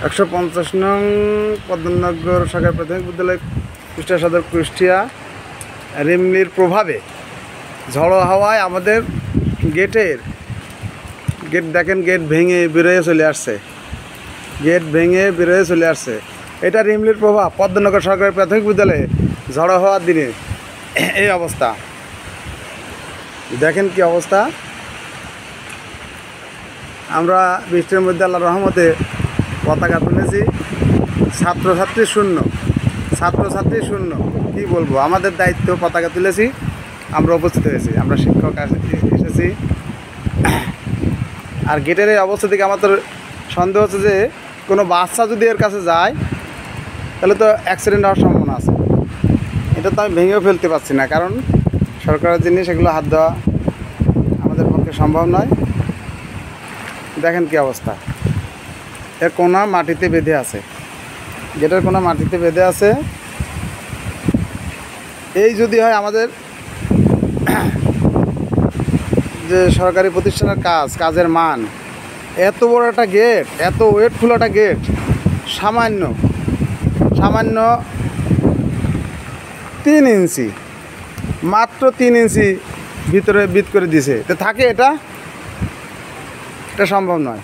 150 নং পদ্মনগর সরকারি প্রাথমিক বিদ্যালয় কুষ্টিয়া সদর কুষ্টিয়া রিমলির প্রভাবে ঝড়ো হাওয়ায় আমাদের গেট দেখেন, গেট ভেঙে বেরোয় চলে আসছে, এটা রিমলির প্রভাব। পদ্মনগর সরকারি প্রাথমিক বিদ্যালয়ে ঝড়ো হওয়ার দিনে এই অবস্থা, দেখেন কি অবস্থা। আমরা বৃষ্টির মধ্যে আল্লাহর রহমতে পতাকা তুলেছি, ছাত্রছাত্রী শূন্য, কি বলবো, আমাদের দায়িত্ব পতাকা তুলেছি, আমরা উপস্থিত হয়েছি, আমরা শিক্ষক এসেছি। আর গেটের এই অবস্থা থেকে আমার তো সন্দেহ হচ্ছে যে কোনো বাচ্চা যদি এর কাছে যায় তাহলে তো অ্যাক্সিডেন্ট হওয়ার সম্ভাবনা আছে। এটা তো আমি ভেঙেও ফেলতে পারছি না, কারণ সরকারের জিনিস, এগুলো হাত দেওয়া আমাদের পক্ষে সম্ভব নয়। দেখেন কি অবস্থা, এর কোনা মাটিতে বেঁধে আছে, গেটের কোনা মাটিতে বেঁধে আছে। এই যদি হয় আমাদের যে সরকারি প্রতিষ্ঠানের কাজের মান, এত বড় একটা গেট, এত ওয়েটফুল একটা গেট, সামান্য 3 ইঞ্চি, মাত্র 3 ইঞ্চি ভিতরে বিট করে দিছে, তো থাকে এটা সম্ভব নয়।